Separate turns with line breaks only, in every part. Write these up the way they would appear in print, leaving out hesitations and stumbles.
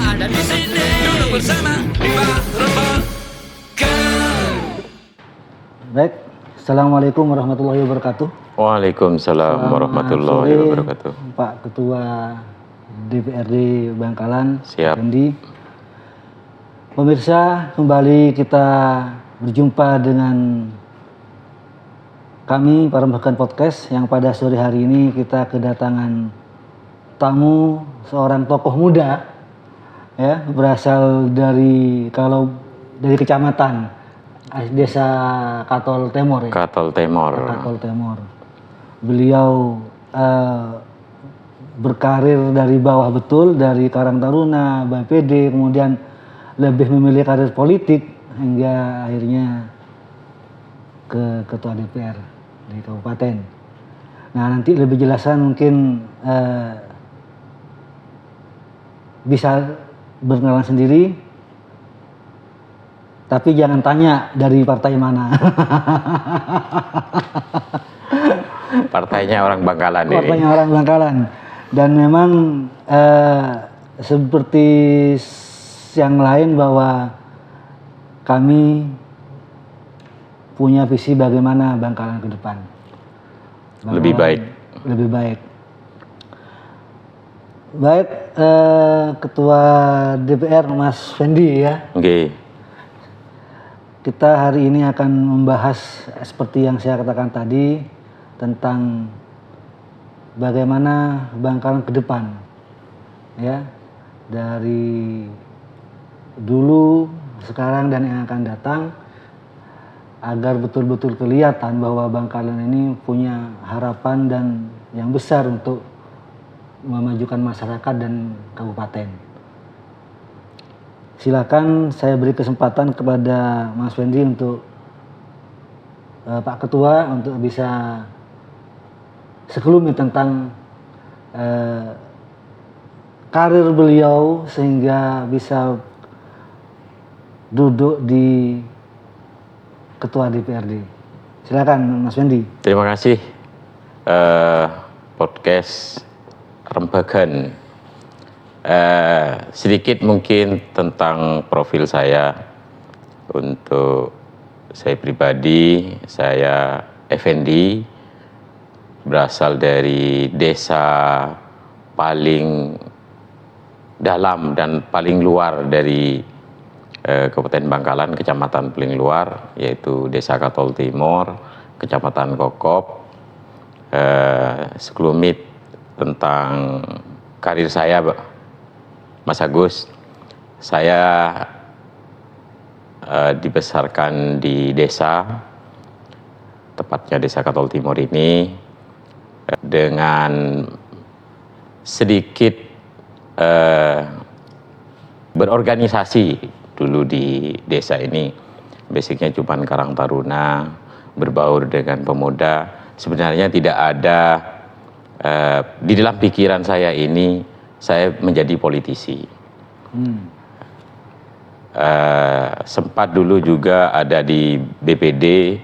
ada di sini. Duduk bersama di Barokan.
Baik, Assalamualaikum warahmatullahi wabarakatuh.
Waalaikumsalam warahmatullahi
sore,
wabarakatuh.
Pak Ketua DPRD Bangkalan,
Siap.
Fendi. Pemirsa, kembali kita berjumpa dengan kami Parambahan Podcast yang pada sore hari ini kita kedatangan tamu seorang tokoh muda, ya, berasal dari kecamatan Desa Katol Temor, ya.
Katol Temor.
Katol Temor. Beliau berkarir dari bawah betul, dari Karang Taruna, BPD, kemudian lebih memilih karir politik hingga akhirnya ke Ketua DPR di Kabupaten. Nah, nanti lebih jelasan mungkin bisa berkenalan sendiri, tapi jangan tanya dari partai mana.
Partainya orang Bangkalan.
Partainya orang Bangkalan. Dan memang seperti yang lain bahwa kami punya visi bagaimana Bangkalan ke depan.
Lebih baik.
Lebih baik. Baik, Ketua DPR Mas Fendi, ya.
Oke.
Kita hari ini akan membahas seperti yang saya katakan tadi tentang bagaimana Bangkalan ke depan, ya, dari dulu, sekarang dan yang akan datang, agar betul-betul kelihatan bahwa Bangkalan ini punya harapan dan yang besar untuk memajukan masyarakat dan kabupaten. Silakan saya beri kesempatan kepada Mas Fendi untuk Pak Ketua untuk bisa sekelumit tentang karir beliau sehingga bisa duduk di Ketua DPRD. Silakan Mas Fendi.
Terima kasih podcast Rembagan. Sedikit mungkin tentang profil saya. Untuk saya pribadi, saya Effendi, berasal dari desa paling dalam dan paling luar dari Kabupaten Bangkalan, kecamatan paling luar, yaitu Desa Katol Timur, Kecamatan Kokop. Sekelumit tentang karir saya, Mas Agus. Saya dibesarkan di desa, tepatnya Desa Katol Timur ini, dengan sedikit berorganisasi dulu di desa ini. Basicnya cuma Karang Taruna, berbaur dengan pemuda. Sebenarnya tidak ada di dalam pikiran saya ini saya menjadi politisi. Sempat dulu juga ada di BPD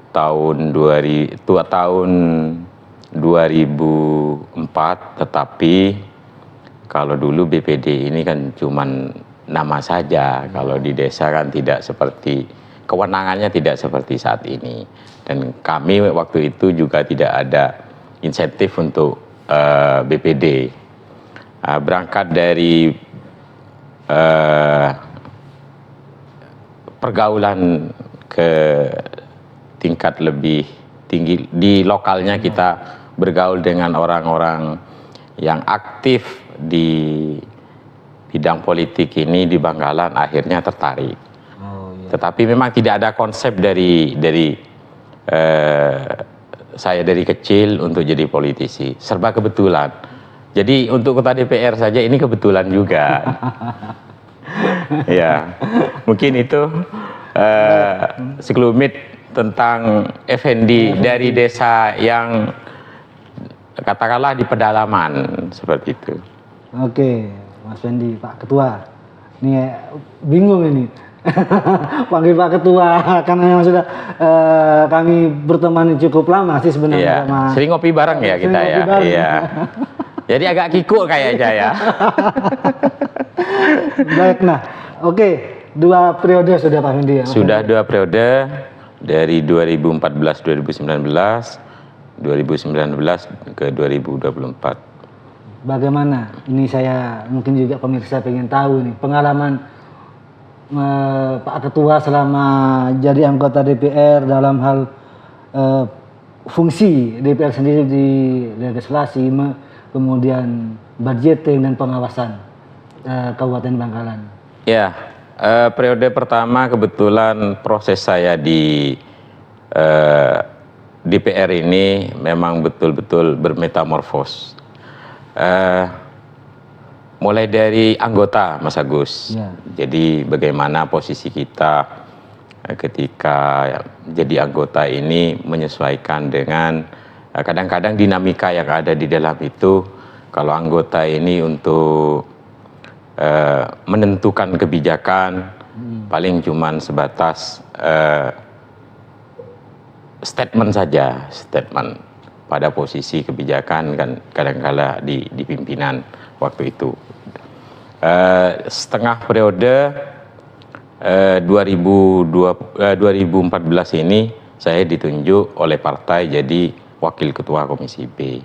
tahun 2004, tetapi kalau dulu BPD ini kan cuman nama saja. Kalau di desa kan tidak seperti, kewenangannya tidak seperti saat ini. Dan kami waktu itu juga tidak ada insentif untuk BPD. Berangkat dari pergaulan ke tingkat lebih tinggi di lokalnya, kita bergaul dengan orang-orang yang aktif di bidang politik ini di Bangkalan, akhirnya tertarik. Tetapi memang tidak ada konsep dari saya dari kecil untuk jadi politisi, serba kebetulan. Jadi untuk Ketua DPR saja ini kebetulan juga. Ya, mungkin itu sekelumit tentang Effendi dari desa yang katakanlah di pedalaman seperti itu.
Oke, Mas Fendi, Pak Ketua. Ini bingung ini. Panggil Pak Ketua karena memang sudah kami berteman cukup lama sih sebenarnya.
Iya, sering ngopi bareng ya kita ya. Iya. Jadi agak kikuk kayaknya ya.
Baik, nah, oke, 2 periode sudah Pak Fendi ya.
Sudah 2 periode dari 2014-2019, 2019 ke 2024.
Bagaimana? Ini saya mungkin juga pemirsa pengen tahu nih pengalaman Pak Ketua selama jadi anggota DPR dalam hal fungsi DPR sendiri di legislasi, kemudian budgeting dan pengawasan Kabupaten Bangkalan.
Ya, periode pertama kebetulan proses saya di DPR ini memang betul-betul bermetamorfos. Mulai dari anggota, Mas Agus.
Ya.
Jadi bagaimana posisi kita ketika jadi anggota ini menyesuaikan dengan kadang-kadang dinamika yang ada di dalam itu. Kalau anggota ini untuk menentukan kebijakan paling cuman sebatas statement saja, statement pada posisi kebijakan kan kadang-kala di pimpinan waktu itu. Setengah periode 2014 ini saya ditunjuk oleh partai jadi wakil ketua Komisi B.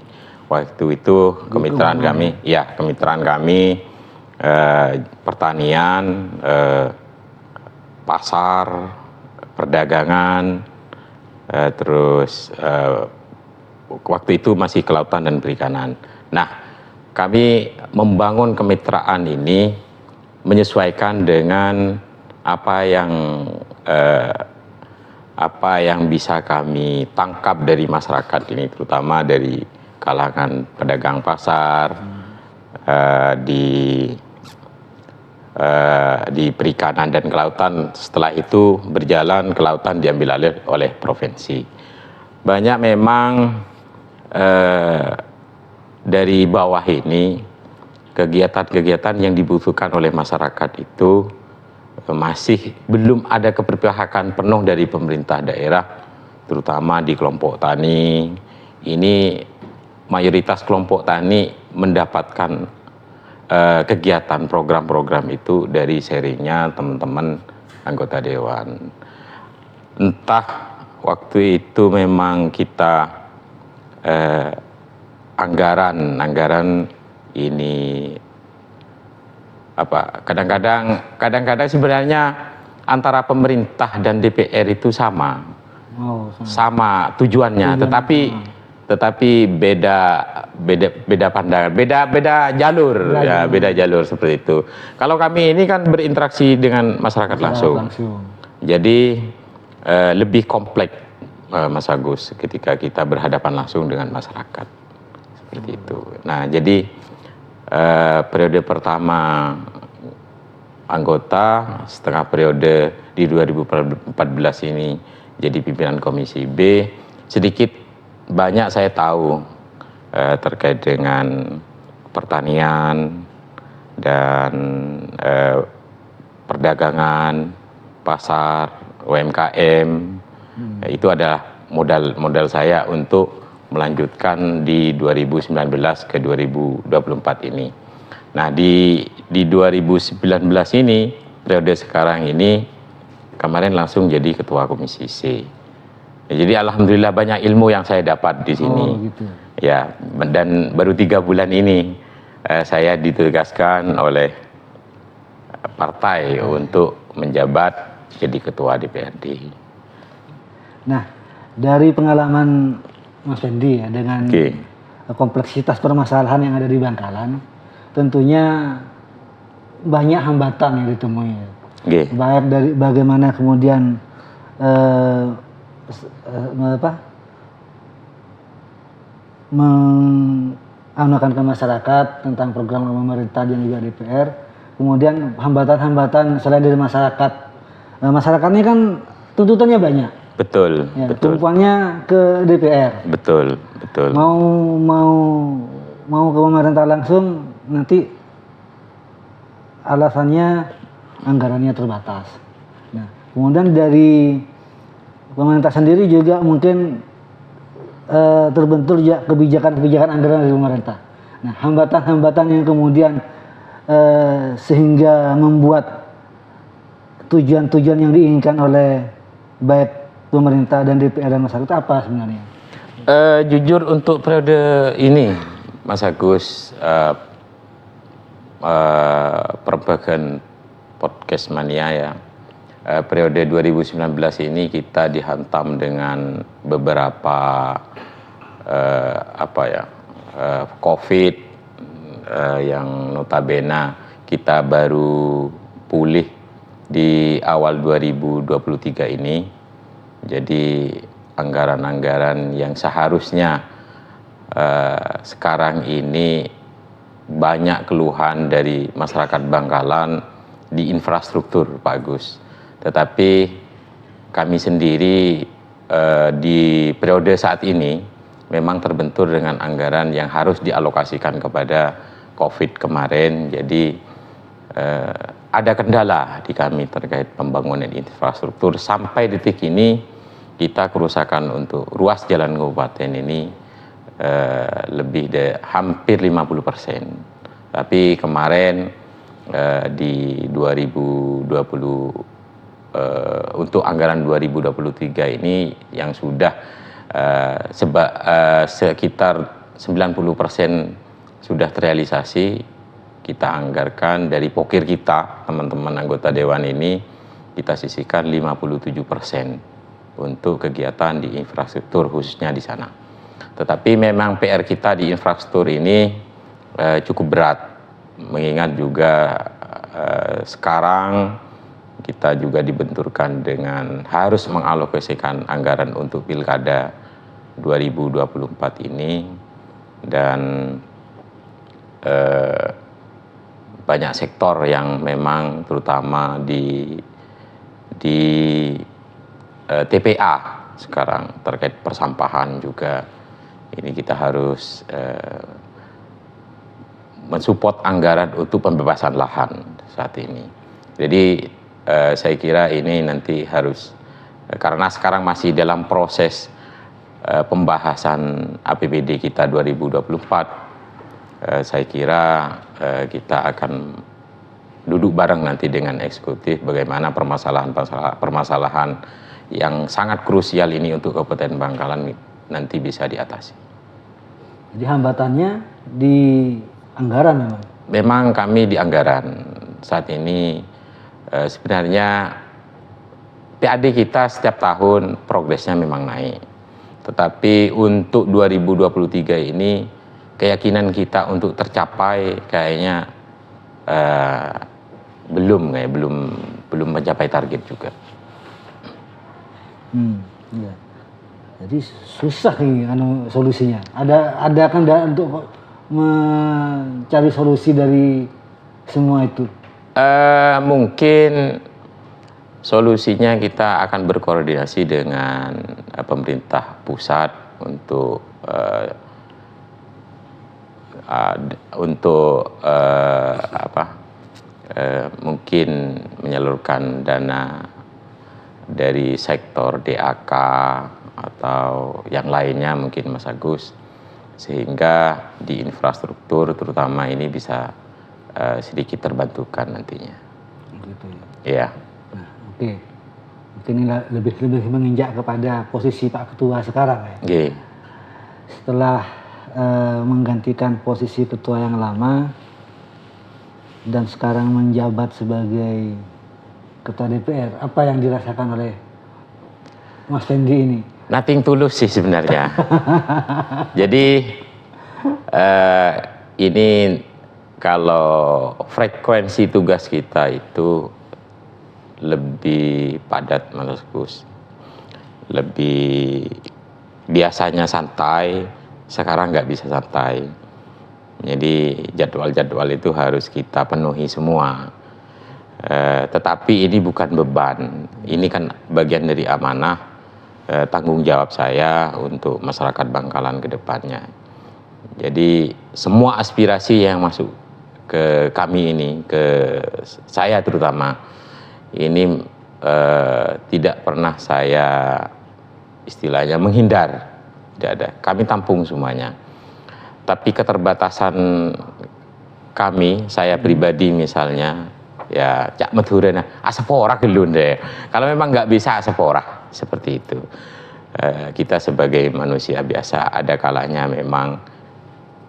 Waktu itu kemitraan kami pertanian, pasar, perdagangan, terus waktu itu masih kelautan dan perikanan. Nah, kami membangun kemitraan ini menyesuaikan dengan apa yang bisa kami tangkap dari masyarakat ini, terutama dari kalangan pedagang pasar, di perikanan dan kelautan. Setelah itu berjalan, kelautan diambil alih oleh provinsi. Banyak memang dari bawah ini kegiatan-kegiatan yang dibutuhkan oleh masyarakat itu masih belum ada keberpihakan penuh dari pemerintah daerah, terutama di kelompok tani. Ini mayoritas kelompok tani mendapatkan kegiatan program-program itu dari sharingnya teman-teman anggota dewan. Entah waktu itu memang kita anggaran ini kadang-kadang sebenarnya antara pemerintah dan DPR itu sama tujuannya, tetapi beda pandangan, beda jalur, beda jalur seperti itu. Kalau kami ini kan berinteraksi dengan masyarakat langsung. Jadi lebih kompleks, Mas Agus, ketika kita berhadapan langsung dengan masyarakat seperti itu. Nah, jadi periode pertama anggota, setengah periode di 2014 ini jadi pimpinan Komisi B. Sedikit banyak saya tahu terkait dengan pertanian dan perdagangan, pasar, UMKM. Itu adalah modal saya untuk melanjutkan di 2019 ke 2024 ini. Nah, di 2019 ini, periode sekarang ini, kemarin langsung jadi ketua Komisi C. Jadi alhamdulillah banyak ilmu yang saya dapat di sini.
Gitu.
Ya, dan baru 3 bulan ini saya ditugaskan oleh partai untuk menjabat jadi ketua DPRD.
Nah, dari pengalaman Mas Fendi ya, dengan kompleksitas permasalahan yang ada di Bangkalan, tentunya banyak hambatan yang ditemui. Baik dari bagaimana kemudian menganukan ke masyarakat tentang program pemerintah dan juga DPR. Kemudian hambatan-hambatan selain dari masyarakat. Masyarakat ini kan tuntutannya banyak.
Betul,
ya,
betul.
Tumpuannya ke DPR.
Betul.
Mau ke pemerintah langsung, nanti alasannya anggarannya terbatas. Nah, kemudian dari pemerintah sendiri juga mungkin terbentur kebijakan-kebijakan anggaran dari pemerintah. Nah, hambatan-hambatan yang kemudian sehingga membuat tujuan-tujuan yang diinginkan oleh baik pemerintah dan DPR dan masyarakat apa sebenarnya?
Jujur untuk periode ini, Mas Agus, perbagian podcast mania ya, periode 2019 ini kita dihantam dengan beberapa COVID yang notabene kita baru pulih di awal 2023 ini. Jadi anggaran-anggaran yang seharusnya sekarang ini banyak keluhan dari masyarakat Bangkalan di infrastruktur, Pak Agus. Tetapi kami sendiri di periode saat ini memang terbentur dengan anggaran yang harus dialokasikan kepada COVID kemarin. Jadi ada kendala di kami terkait pembangunan infrastruktur. Sampai detik ini kita kerusakan untuk ruas jalan kabupaten ini lebih dari hampir 50%. Tapi kemarin di 2020 untuk anggaran 2023 ini yang sudah sekitar 90% sudah terrealisasi. Kita anggarkan dari pokir kita, teman-teman anggota dewan ini, kita sisihkan 57% untuk kegiatan di infrastruktur khususnya di sana. Tetapi memang PR kita di infrastruktur ini cukup berat, mengingat juga sekarang kita juga dibenturkan dengan harus mengalokasikan anggaran untuk pilkada 2024 ini, dan banyak sektor yang memang terutama di TPA sekarang terkait persampahan juga ini kita harus mensupport anggaran untuk pembebasan lahan saat ini. Jadi saya kira ini nanti harus, karena sekarang masih dalam proses pembahasan APBD kita 2024, saya kira kita akan duduk bareng nanti dengan eksekutif bagaimana permasalahan yang sangat krusial ini untuk Kabupaten Bangkalan nanti bisa diatasi.
Jadi hambatannya di anggaran memang?
Memang kami di anggaran. Saat ini sebenarnya PAD kita setiap tahun progresnya memang naik. Tetapi untuk 2023 ini keyakinan kita untuk tercapai kayaknya belum mencapai target juga.
Iya. Jadi susah nih solusinya. Ada kan untuk mencari solusi dari semua itu?
Mungkin solusinya kita akan berkoordinasi dengan pemerintah pusat untuk mungkin menyalurkan dana dari sektor DAK atau yang lainnya mungkin Mas Agus, sehingga di infrastruktur terutama ini bisa sedikit terbantukan nantinya.
Gitu ya.
Iya.
Nah, oke. Mungkin ini lebih menginjak kepada posisi Pak Ketua sekarang ya.
Oke.
Setelah menggantikan posisi ketua yang lama dan sekarang menjabat sebagai Ketua DPR, apa yang dirasakan oleh Mas Fendi ini?
Nothing tulus sih sebenarnya. Jadi ini kalau frekuensi tugas kita itu lebih padat, Mas Gus. Lebih biasanya santai, sekarang nggak bisa santai. Jadi jadwal-jadwal itu harus kita penuhi semua. Tetapi ini bukan beban, ini kan bagian dari amanah, tanggung jawab saya untuk masyarakat Bangkalan ke depannya. Jadi semua aspirasi yang masuk ke kami ini, ke saya terutama, ini tidak pernah saya istilahnya menghindar, tidak ada. Kami tampung semuanya. Tapi keterbatasan saya pribadi misalnya, ya cak medhuren asepora gelun deh. Kalau memang nggak bisa asepora seperti itu. Kita sebagai manusia biasa ada kalanya memang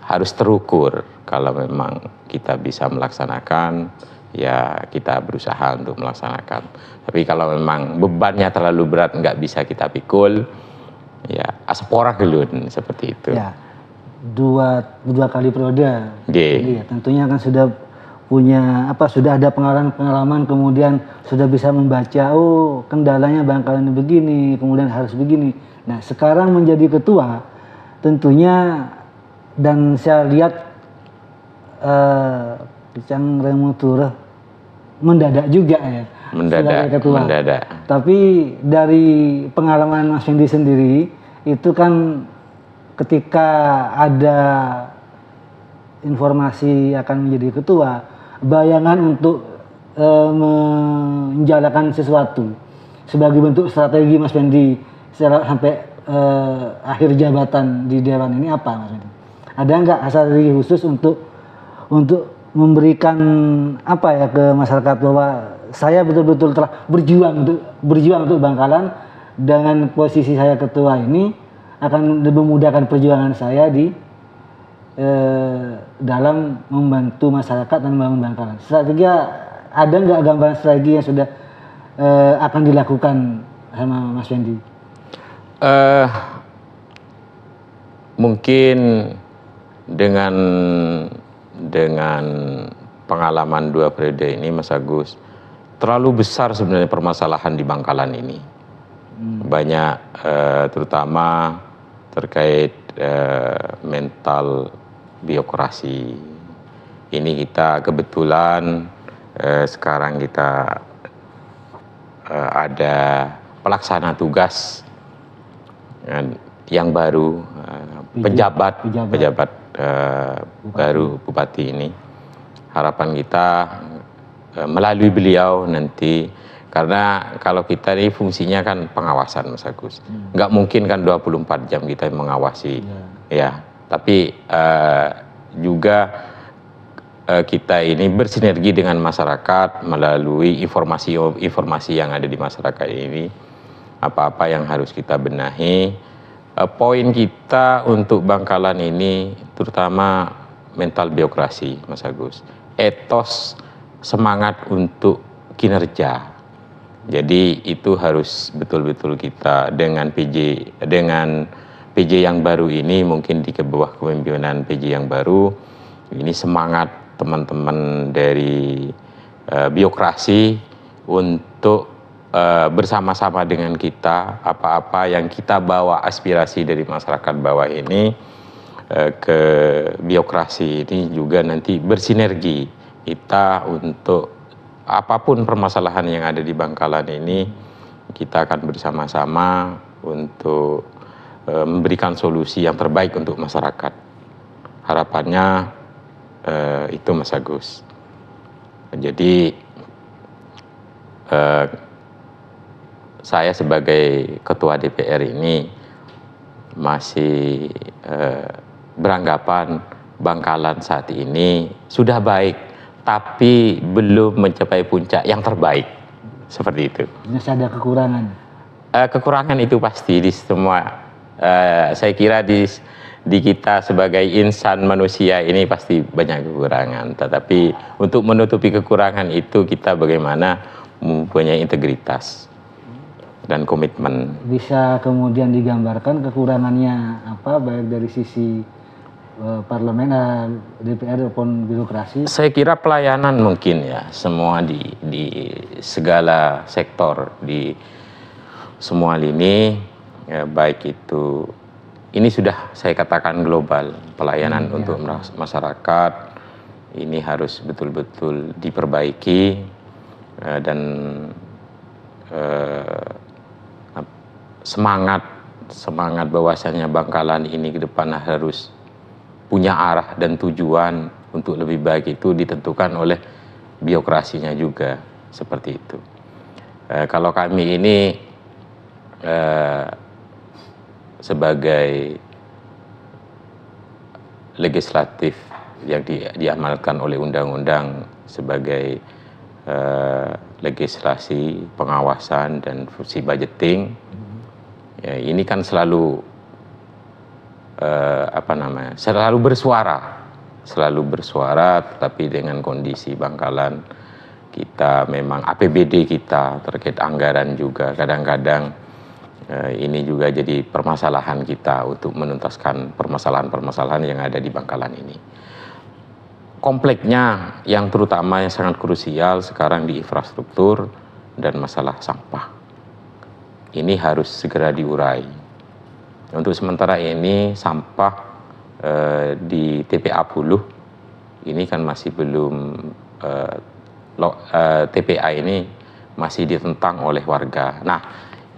harus terukur. Kalau memang kita bisa melaksanakan, ya kita berusaha untuk melaksanakan. Tapi kalau memang bebannya terlalu berat nggak bisa kita pikul, ya asepora gelun seperti itu.
Ya, dua kali periode.
Jadi
ya, tentunya kan sudah punya sudah ada pengalaman kemudian sudah bisa membaca, oh kendalanya Bangkalan begini, kemudian harus begini. Nah, sekarang menjadi ketua tentunya, dan saya lihat Cang Remutur mendadak juga ya sebagai ketua.
Mendadak.
Tapi dari pengalaman Mas Fendi sendiri itu kan ketika ada informasi akan menjadi ketua, bayangan untuk menjalankan sesuatu sebagai bentuk strategi Mas Fendi sampai akhir jabatan di Dewan ini apa, Mas Fendi? Ada nggak strategi khusus untuk memberikan ke masyarakat bahwa saya betul-betul telah berjuang untuk Bangkalan, dengan posisi saya ketua ini akan memudahkan perjuangan saya di dalam membantu masyarakat dan membangun Bangkalan. Strategi, ada nggak gambaran strategi yang sudah akan dilakukan sama Mas Fendi?
Mungkin dengan pengalaman 2 periode ini, Mas Agus, terlalu besar sebenarnya permasalahan di Bangkalan ini. Banyak terutama terkait mental birokrasi. Ini kita kebetulan sekarang kita ada pelaksana tugas yang baru, pejabat baru Bupati ini. Harapan kita melalui beliau nanti, karena kalau kita ini fungsinya kan pengawasan, Mas Agus. Nggak mungkin kan 24 jam kita mengawasi. Ya, tapi juga kita ini bersinergi dengan masyarakat melalui informasi yang ada di masyarakat ini. Apa-apa yang harus kita benahi. Poin kita untuk Bangkalan ini terutama mental birokrasi, Mas Agus. Etos semangat untuk kinerja. Jadi itu harus betul-betul kita dengan PJ yang baru ini, mungkin di bawah kepemimpinan PJ yang baru, ini semangat teman-teman dari birokrasi untuk bersama-sama dengan kita, apa-apa yang kita bawa aspirasi dari masyarakat bawah ini ke birokrasi ini juga nanti bersinergi kita untuk apapun permasalahan yang ada di Bangkalan ini, kita akan bersama-sama untuk memberikan solusi yang terbaik untuk masyarakat. Harapannya itu, Mas Agus. Jadi saya sebagai ketua DPR ini masih beranggapan Bangkalan saat ini sudah baik, tapi belum mencapai puncak yang terbaik, seperti itu.
Masih ada kekurangan?
Kekurangan itu pasti di semua, saya kira di kita sebagai insan manusia ini pasti banyak kekurangan. Tetapi untuk menutupi kekurangan itu kita bagaimana mempunyai integritas dan komitmen.
Bisa kemudian digambarkan kekurangannya apa, baik dari sisi parlemen, DPR maupun birokrasi? Saya
kira pelayanan mungkin ya, semua di segala sektor, di semua lini, ya, baik itu, ini sudah saya katakan global, pelayanan untuk masyarakat, ini harus betul-betul diperbaiki, dan semangat bahwasanya Bangkalan ini ke depan harus punya arah dan tujuan untuk lebih baik itu ditentukan oleh birokrasinya juga, seperti itu. Kalau kami ini sebagai legislatif yang diamanatkan oleh undang-undang sebagai legislasi pengawasan dan fungsi budgeting. Ya, ini kan selalu selalu bersuara, tetapi dengan kondisi Bangkalan kita memang APBD kita terkait anggaran juga kadang-kadang ini juga jadi permasalahan kita untuk menuntaskan permasalahan-permasalahan yang ada di Bangkalan ini. Kompleknya yang terutama yang sangat krusial sekarang di infrastruktur dan masalah sampah. Ini harus segera diurai. Untuk sementara ini sampah di TPA Puluh ini kan masih belum TPA ini masih ditentang oleh warga. Nah,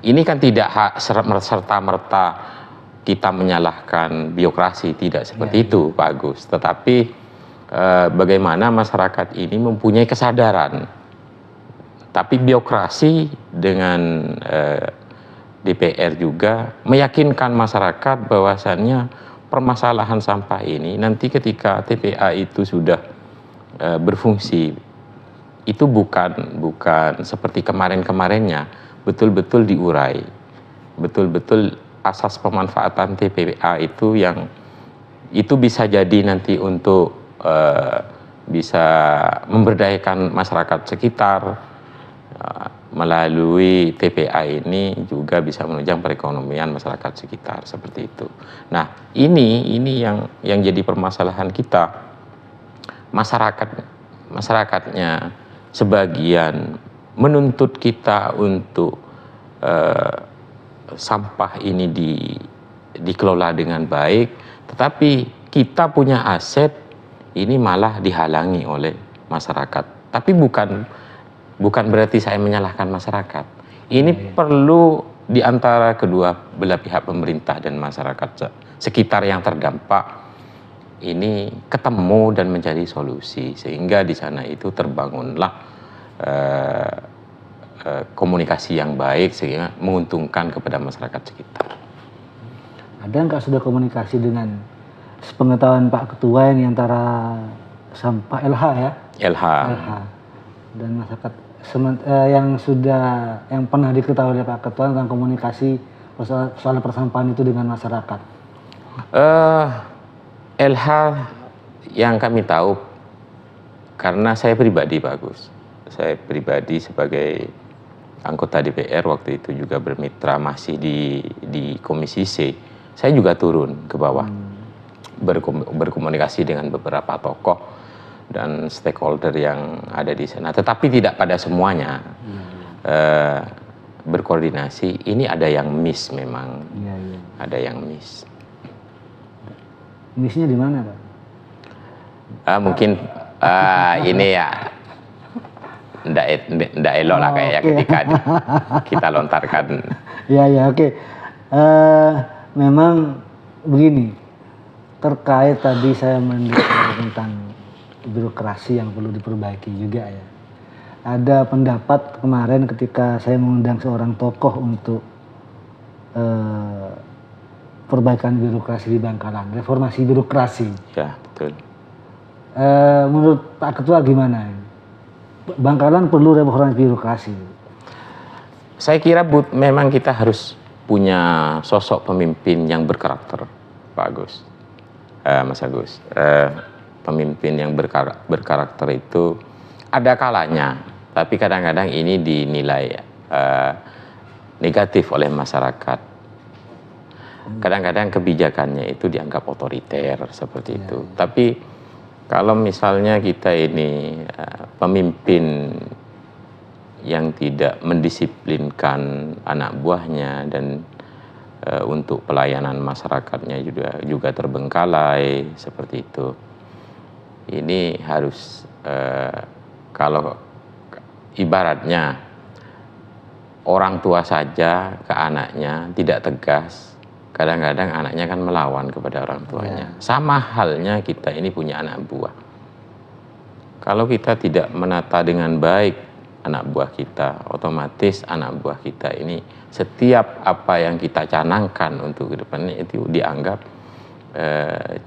ini kan tidak serta-merta kita menyalahkan birokrasi, tidak seperti itu Pak Agus. Tetapi bagaimana masyarakat ini mempunyai kesadaran. Tapi birokrasi dengan DPR juga meyakinkan masyarakat bahwasannya permasalahan sampah ini nanti ketika TPA itu sudah berfungsi itu bukan seperti kemarin-kemarinnya, betul-betul diurai, betul-betul asas pemanfaatan TPA itu yang itu bisa jadi nanti untuk bisa memberdayakan masyarakat sekitar melalui TPA ini juga bisa menunjang perekonomian masyarakat sekitar seperti itu. Nah, ini yang jadi permasalahan kita. Masyarakatnya sebagian menuntut kita untuk sampah ini dikelola dengan baik, tetapi kita punya aset ini malah dihalangi oleh masyarakat. Tapi bukan berarti saya menyalahkan masyarakat. Ini perlu di antara kedua belah pihak pemerintah dan masyarakat sekitar yang terdampak ini ketemu dan mencari solusi sehingga di sana itu terbangunlah komunikasi yang baik sehingga menguntungkan kepada masyarakat sekitar.
Ada nggak sudah komunikasi dengan sepengetahuan Pak Ketua ini antara sampah LH ya?
LH
dan masyarakat yang pernah diketahui oleh Pak Ketua tentang komunikasi soal persampahan itu dengan masyarakat.
LH yang kami tahu karena saya pribadi Pak Agus, saya pribadi sebagai anggota DPR waktu itu juga bermitra masih di Komisi C, saya juga turun ke bawah berkomunikasi dengan beberapa tokoh dan stakeholder yang ada di sana, tetapi tidak pada semuanya berkoordinasi. Ini ada yang miss memang, ada yang miss.
Missnya di mana Pak?
Mungkin ini ya ndak elok lah kayak ketika kita lontarkan.
Oke. Memang begini, terkait tadi saya mendengar tentang birokrasi yang perlu diperbaiki juga ya. Ada pendapat kemarin ketika saya mengundang seorang tokoh untuk perbaikan birokrasi di Bangkalan, reformasi birokrasi.
Ya, betul.
Menurut Pak Ketua gimana? Bangkalan perlu reformasi birokrasi.
Saya kira memang kita harus punya sosok pemimpin yang berkarakter, Pak Agus, Mas Agus. Pemimpin yang berkarakter itu ada kalanya, tapi kadang-kadang ini dinilai negatif oleh masyarakat. Kadang-kadang kebijakannya itu dianggap otoriter seperti itu. Tapi kalau misalnya kita ini pemimpin yang tidak mendisiplinkan anak buahnya dan untuk pelayanan masyarakatnya juga terbengkalai seperti itu. Ini harus kalau ibaratnya orang tua saja ke anaknya tidak tegas, kadang-kadang anaknya kan melawan kepada orang tuanya. Sama halnya kita ini punya anak buah. Kalau kita tidak menata dengan baik anak buah kita, otomatis anak buah kita ini setiap apa yang kita canangkan untuk ke depannya itu dianggap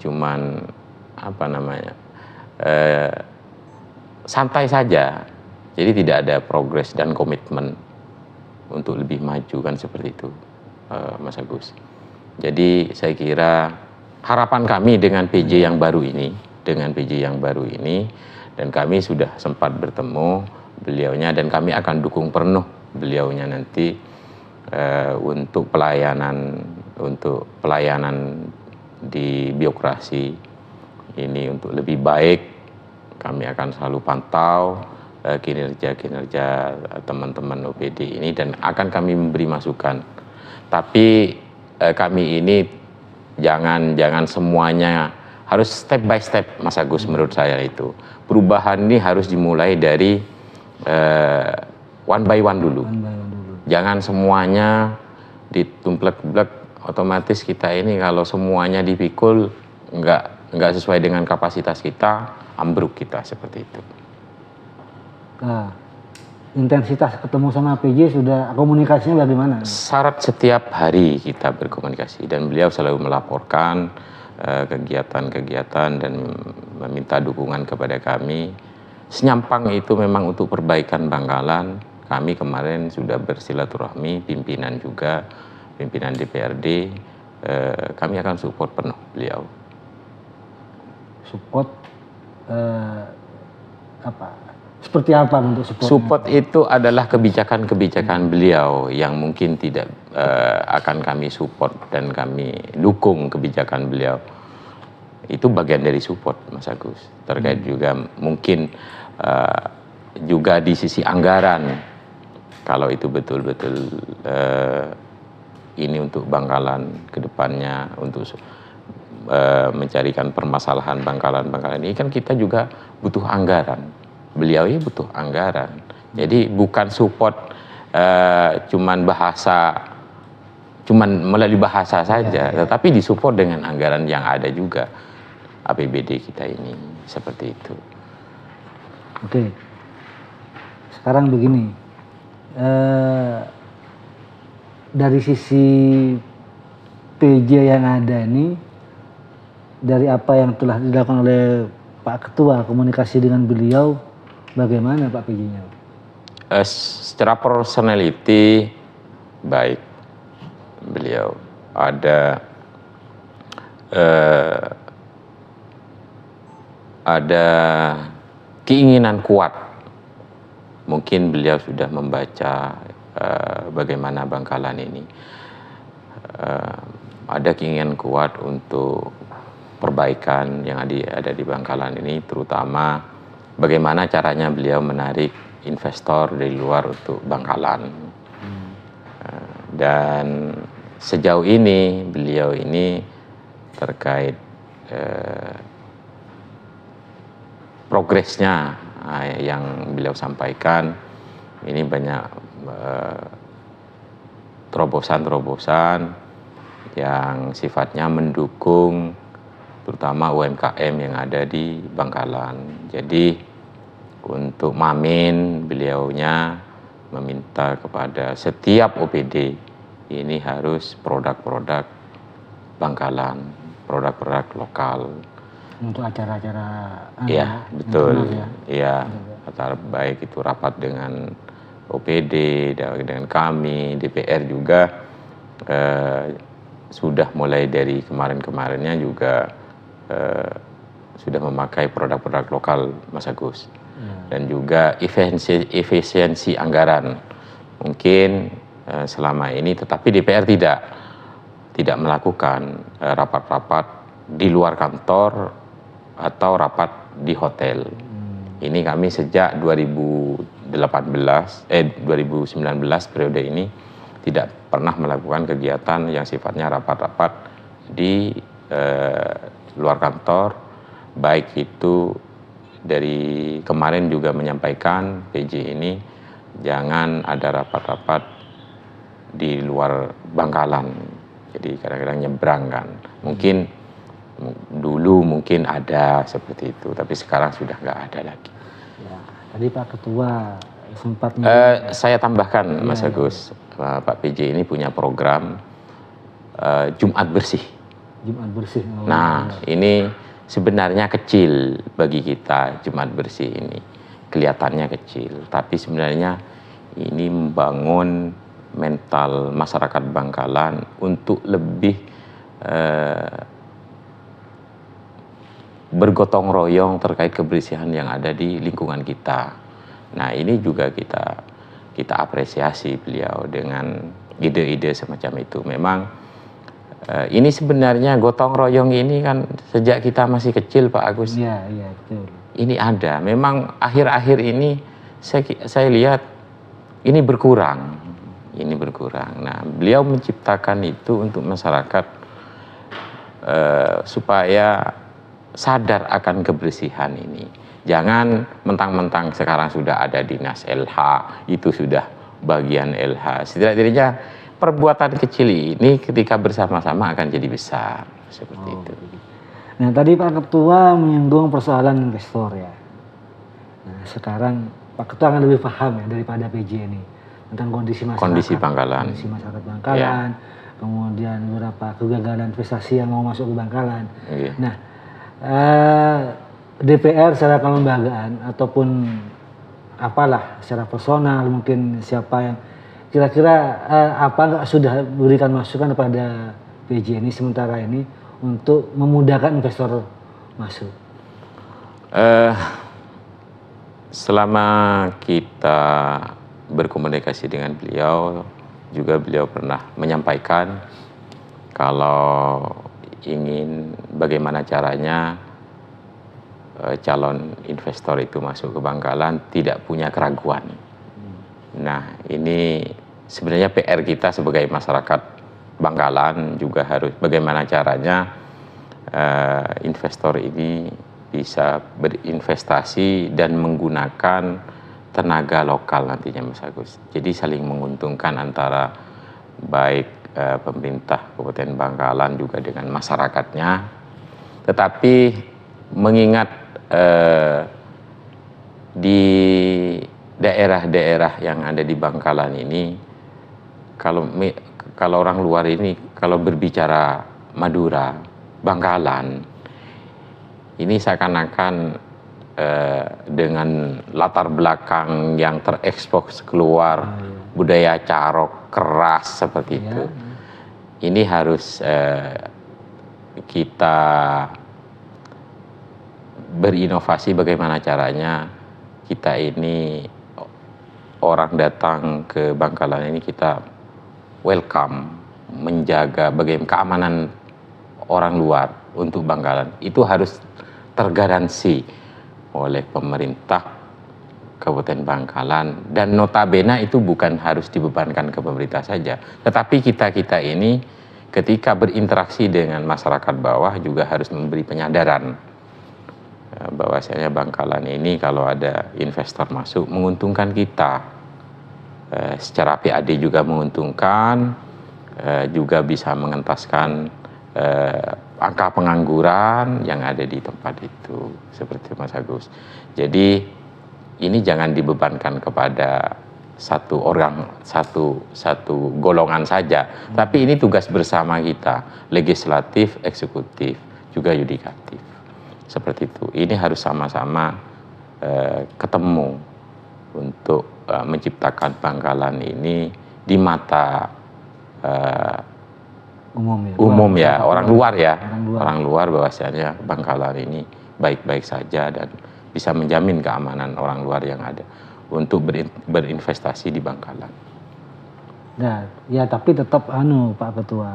cuman santai saja. Jadi tidak ada progres dan komitmen untuk lebih maju kan seperti itu, Mas Agus. Jadi saya kira harapan kami dengan PJ yang baru ini, dan kami sudah sempat bertemu beliaunya dan kami akan dukung penuh beliaunya nanti untuk pelayanan di birokrasi ini untuk lebih baik. Kami akan selalu pantau kinerja teman-teman OPD ini dan akan kami memberi masukan. Tapi kami ini jangan semuanya harus step by step, Mas Agus, menurut saya itu. Perubahan ini harus dimulai dari one by one dulu. Jangan semuanya ditumplek-blek, otomatis kita ini kalau semuanya dipikul nggak sesuai dengan kapasitas kita, ambruk kita seperti itu.
Nah, intensitas ketemu sama PJ sudah, komunikasinya bagaimana?
Syarat setiap hari kita berkomunikasi dan beliau selalu melaporkan kegiatan-kegiatan dan meminta dukungan kepada kami. Senyampang itu memang untuk perbaikan Bangkalan. Kami kemarin sudah bersilaturahmi, pimpinan DPRD, kami akan support penuh beliau.
Support seperti apa bentuk supportnya?
Support itu adalah kebijakan-kebijakan beliau yang mungkin tidak akan kami support dan kami dukung kebijakan beliau. Itu bagian dari support, Mas Agus. Terkait juga mungkin juga di sisi anggaran, kalau itu betul-betul ini untuk Bangkalan ke depannya, untuk mencarikan permasalahan Bangkalan ini kan kita juga butuh anggaran. Beliau ini butuh anggaran. Jadi bukan support cuman melalui bahasa saja, tetapi disupport dengan anggaran yang ada juga APBD kita ini, seperti itu.
Oke. Sekarang begini, dari sisi PJ yang ada ini, dari apa yang telah dilakukan oleh Pak Ketua, komunikasi dengan beliau, bagaimana Pak PJ-nya?
Secara personality baik beliau, ada keinginan kuat. Mungkin beliau sudah membaca bagaimana Bangkalan ini. Ada keinginan kuat untuk perbaikan yang ada di Bangkalan ini, terutama bagaimana caranya beliau menarik investor dari luar untuk Bangkalan. Dan sejauh ini beliau ini terkait progresnya yang beliau sampaikan, ini banyak terobosan-terobosan yang sifatnya mendukung terutama UMKM yang ada di Bangkalan. Jadi untuk Mamin, beliaunya meminta kepada setiap OPD ini harus produk-produk Bangkalan, produk-produk lokal.
Untuk acara-acara,
ya betul, ya, acara baik itu rapat dengan OPD, dengan kami, DPR juga sudah mulai dari kemarin-kemarinnya juga sudah memakai produk-produk lokal, Mas Agus. Dan juga efisiensi anggaran mungkin selama ini, tetapi DPR tidak melakukan rapat-rapat di luar kantor atau rapat di hotel. Ini kami sejak 2019 periode ini tidak pernah melakukan kegiatan yang sifatnya rapat-rapat di luar kantor, baik itu dari kemarin juga menyampaikan PJ ini jangan ada rapat-rapat di luar Bangkalan, jadi kadang-kadang nyebrang kan. Mungkin dulu mungkin ada seperti itu, tapi sekarang sudah nggak ada lagi.
Ya, tadi Pak Ketua sempat
saya tambahkan, Mas Agus, Pak PJ ini punya program Jumat Bersih.
Jumat Bersih.
Nah, ini sebenarnya kecil bagi kita Jumat Bersih ini. Kelihatannya kecil, tapi sebenarnya ini membangun mental masyarakat Bangkalan untuk lebih bergotong royong terkait kebersihan yang ada di lingkungan kita. Nah, ini juga kita apresiasi beliau dengan ide-ide semacam itu. Memang ini sebenarnya gotong royong ini kan sejak kita masih kecil, Pak Agus.
Iya, betul.
Ini ada. Memang akhir-akhir ini saya lihat ini berkurang. Ini berkurang. Nah, beliau menciptakan itu untuk masyarakat supaya sadar akan kebersihan ini. Jangan mentang-mentang sekarang sudah ada dinas LH, itu sudah bagian LH. Setidaknya perbuatan kecil ini ketika bersama-sama akan jadi besar. Seperti itu.
Nah, tadi Pak Ketua menyinggung persoalan investor ya. Nah, sekarang Pak Ketua akan lebih paham ya daripada PJ ini tentang kondisi masyarakat.
Kondisi Bangkalan.
Kondisi masyarakat Bangkalan. Ya. Kemudian beberapa kegagalan investasi yang mau masuk ke Bangkalan.
Ya.
Nah, DPR secara kelembagaan ataupun apalah secara personal mungkin siapa yang kira-kira apa sudah berikan masukan kepada PJ ini sementara ini untuk memudahkan investor masuk?
Selama kita berkomunikasi dengan beliau, juga beliau pernah menyampaikan kalau ingin bagaimana caranya calon investor itu masuk ke Bangkalan tidak punya keraguan. Nah, ini sebenarnya PR kita sebagai masyarakat Bangkalan juga harus bagaimana caranya investor ini bisa berinvestasi dan menggunakan tenaga lokal nantinya, Mas Agus. Jadi saling menguntungkan antara baik pemerintah Kabupaten Bangkalan juga dengan masyarakatnya. Tetapi mengingat di daerah-daerah yang ada di Bangkalan ini, kalau orang luar ini kalau berbicara Madura, Bangkalan, ini seakan-akan dengan latar belakang yang terekspos keluar budaya carok keras seperti itu. Ini harus kita berinovasi bagaimana caranya kita ini orang datang ke Bangkalan ini kita welcome, menjaga bagaimana keamanan orang luar untuk Bangkalan. Itu harus tergaransi oleh pemerintah Kabupaten Bangkalan, dan notabene itu bukan harus dibebankan ke pemerintah saja, tetapi kita ini ketika berinteraksi dengan masyarakat bawah juga harus memberi penyadaran bahwasanya Bangkalan ini kalau ada investor masuk menguntungkan kita, secara PAD juga menguntungkan, juga bisa mengentaskan angka pengangguran yang ada di tempat itu, seperti Mas Agus. Jadi ini jangan dibebankan kepada satu orang, satu golongan saja, tapi ini tugas bersama kita, legislatif, eksekutif, juga yudikatif, seperti itu. Ini harus sama-sama ketemu untuk menciptakan Bangkalan ini di mata umum ya, orang luar ya, orang luar bahwasanya Bangkalan ini baik-baik saja dan bisa menjamin keamanan orang luar yang ada untuk berinvestasi di Bangkalan.
Nah, ya tapi tetap Pak Ketua,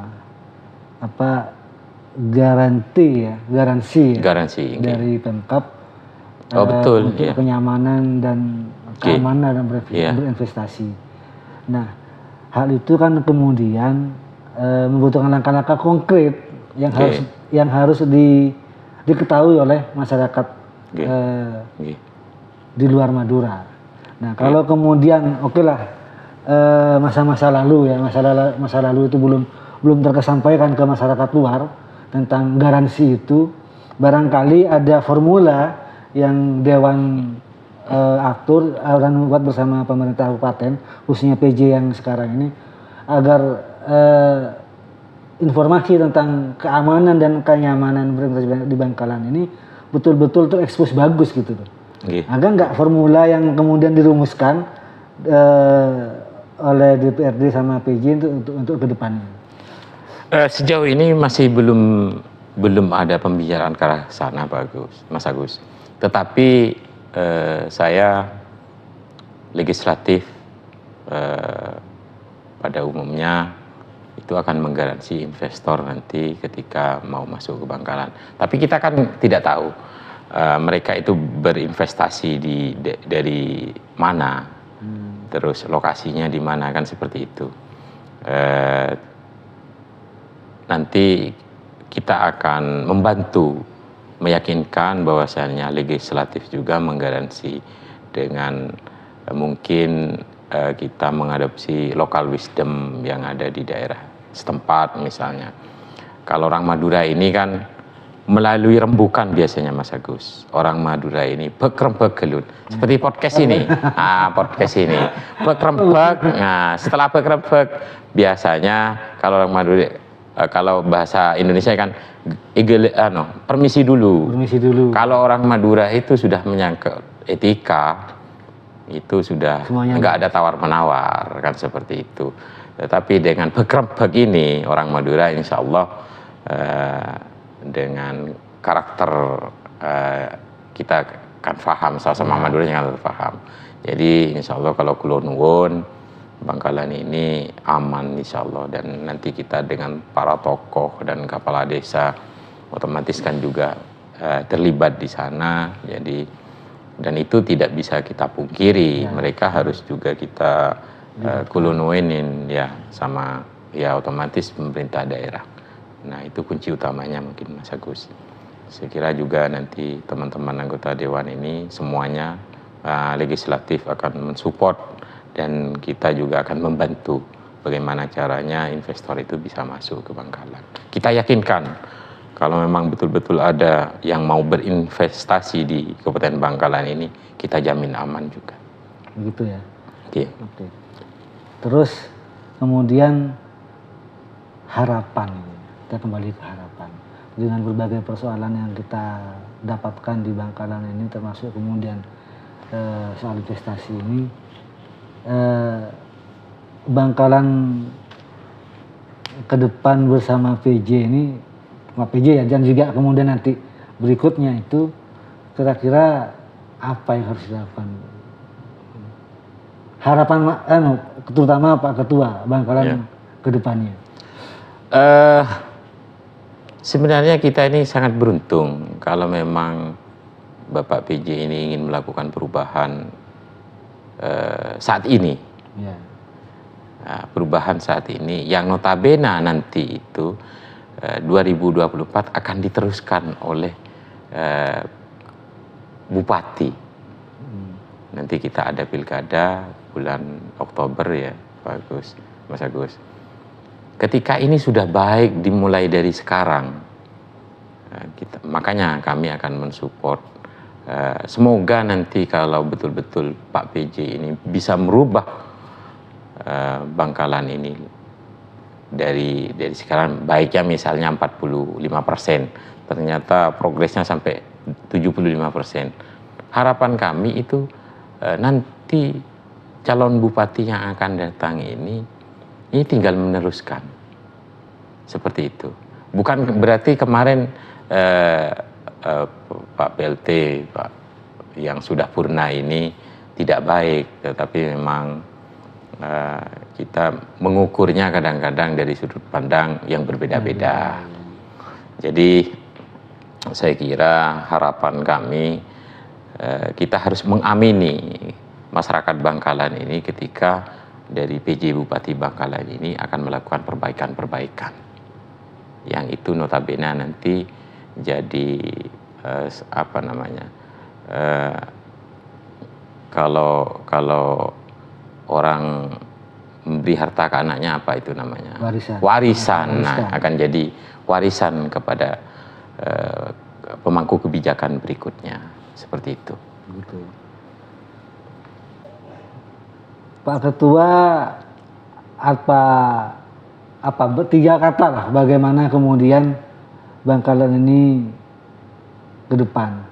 apa garansi dari Pemkab
betul,
untuk kenyamanan dan keamanan dan berinvestasi. Nah, hal itu kan kemudian membutuhkan langkah-langkah konkret yang harus diketahui oleh masyarakat di luar Madura. Nah, kalau kemudian masa-masa lalu ya, masa lalu itu belum terkesampaikan ke masyarakat luar tentang garansi itu, barangkali ada formula yang Dewan atur dan buat bersama pemerintah kabupaten, khususnya PJ yang sekarang ini, agar informasi tentang keamanan dan kenyamanan berinvestasi di Bangkalan ini betul-betul terekspos bagus gitu tuh.
Nggih.
Agak nggak formula yang kemudian dirumuskan oleh DPRD sama PJ untuk ke depannya.
Sejauh ini masih belum ada pembicaraan ke arah sana, Mas Agus. Tetapi saya legislatif pada umumnya itu akan menggaransi investor nanti ketika mau masuk ke Bangkalan. Tapi kita kan tidak tahu mereka itu berinvestasi dari mana, terus lokasinya di mana, kan seperti itu. Nanti kita akan membantu meyakinkan bahwasannya legislatif juga menggaransi dengan mungkin kita mengadopsi local wisdom yang ada di daerah setempat misalnya. Kalau orang Madura ini kan melalui rembukan biasanya, Mas Agus. Orang Madura ini bekrempek gelut. Seperti podcast ini. Podcast ini. Bekrempek. Nah, setelah bekrempek biasanya kalau orang Madura, kalau bahasa Indonesia kan permisi dulu.
Permisi dulu.
Kalau orang Madura itu sudah menyangkut etika, itu sudah nggak ada tawar-menawar, kan seperti itu. Tetapi dengan bekrempek ini, orang Madura insya Allah dengan karakter kita kan paham, sama-sama Madura yang paham. Jadi insya Allah kalau Kulon Nuwun, Bangkalan ini aman insya Allah. Dan nanti kita dengan para tokoh dan kepala desa otomatis kan juga terlibat di sana. Jadi dan itu tidak bisa kita pungkiri, mereka harus juga kita kulunuenin ya, sama ya otomatis pemerintah daerah. Nah itu kunci utamanya mungkin, Mas Agus. Saya kira juga nanti teman-teman anggota dewan ini semuanya legislatif akan mensupport, dan kita juga akan membantu bagaimana caranya investor itu bisa masuk ke Bangkalan. Kita yakinkan kalau memang betul-betul ada yang mau berinvestasi di Kabupaten Bangkalan ini, kita jamin aman juga.
Begitu ya.
Oke.
Oke. Terus kemudian harapan, kita kembali ke harapan. Dengan berbagai persoalan yang kita dapatkan di Bangkalan ini, termasuk kemudian soal investasi ini, Bangkalan ke depan bersama PJ ini, PJ ya, dan juga kemudian nanti berikutnya itu kira-kira apa yang harus dilakukan? Harapan terutama Pak Ketua Bangkalan ke depannya.
Sebenarnya kita ini sangat beruntung kalau memang Bapak PJ ini ingin melakukan perubahan saat ini.
Ya.
Nah, perubahan saat ini yang notabene nanti itu 2024 akan diteruskan oleh Bupati. Nanti kita ada pilkada bulan Oktober ya, Mas Agus. Ketika ini sudah baik dimulai dari sekarang, makanya kami akan mensupport. Semoga nanti kalau betul-betul Pak PJ ini bisa merubah Bangkalan ini dari sekarang, baiknya misalnya 45%, ternyata progresnya sampai 75%. Harapan kami itu nanti calon bupati yang akan datang ini tinggal meneruskan seperti itu. Bukan berarti kemarin Pak PLT Pak yang sudah purna ini tidak baik, tetapi memang kita mengukurnya kadang-kadang dari sudut pandang yang berbeda-beda. Jadi saya kira harapan kami, kita harus mengamini masyarakat Bangkalan ini ketika dari PJ Bupati Bangkalan ini akan melakukan perbaikan-perbaikan yang itu notabene nanti jadi kalau orang memberi harta ke anaknya, apa itu namanya? Warisan. Nah, akan jadi warisan kepada pemangku kebijakan berikutnya. Seperti itu.
Begitu. Pak Ketua, apa tiga kata lah bagaimana kemudian Bangkalan ini ke depan.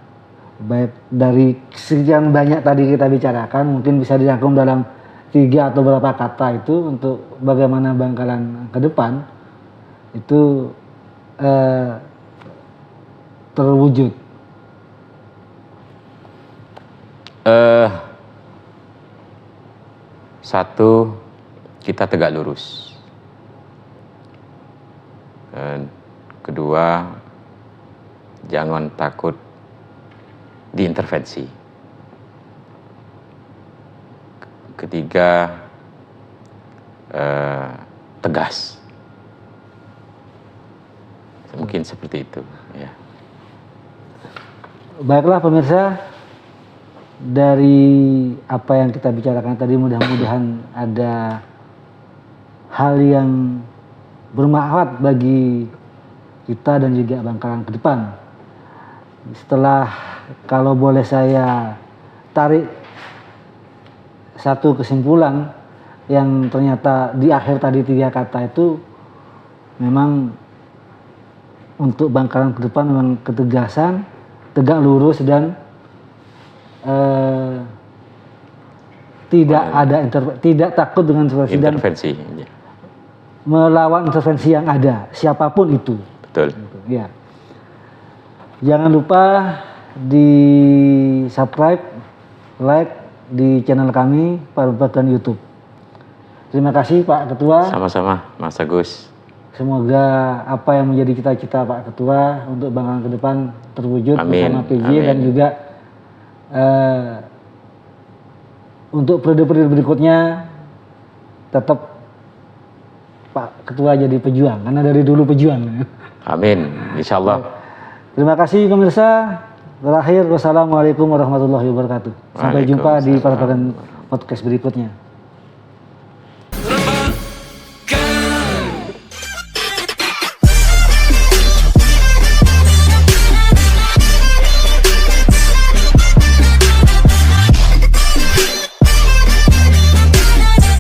Baik dari sekian banyak tadi kita bicarakan, mungkin bisa dirangkum dalam 3 atau berapa kata itu untuk bagaimana Bangkalan ke depan itu terwujud.
Satu, kita tegak lurus. Dan kedua, jangan takut diintervensi. Ketiga, tegas. Mungkin seperti itu. Ya.
Baiklah pemirsa, dari apa yang kita bicarakan tadi mudah-mudahan ada hal yang bermanfaat bagi kita dan juga Bangkalan ke depan. Setelah, kalau boleh saya tarik satu kesimpulan yang ternyata di akhir tadi 3 kata itu memang untuk Bangkalan ke depan memang ketegasan, tegak lurus dan tidak takut dengan intervensi dan melawan intervensi yang ada, siapapun itu.
Betul.
Ya. Jangan lupa di subscribe, like di channel kami Bangkalan YouTube. Terima kasih Pak Ketua.
Sama-sama Mas Agus.
Semoga apa yang menjadi cita-cita Pak Ketua untuk Bangkalan ke depan terwujud.
Amin.
Bersama PJ.
Amin.
Dan juga untuk periode-periode berikutnya tetap Pak Ketua jadi pejuang, karena dari dulu pejuang.
Amin, insya Allah.
Terima kasih pemirsa. Terakhir, wassalamualaikum warahmatullahi wabarakatuh. Sampai jumpa di Bangkalan podcast berikutnya.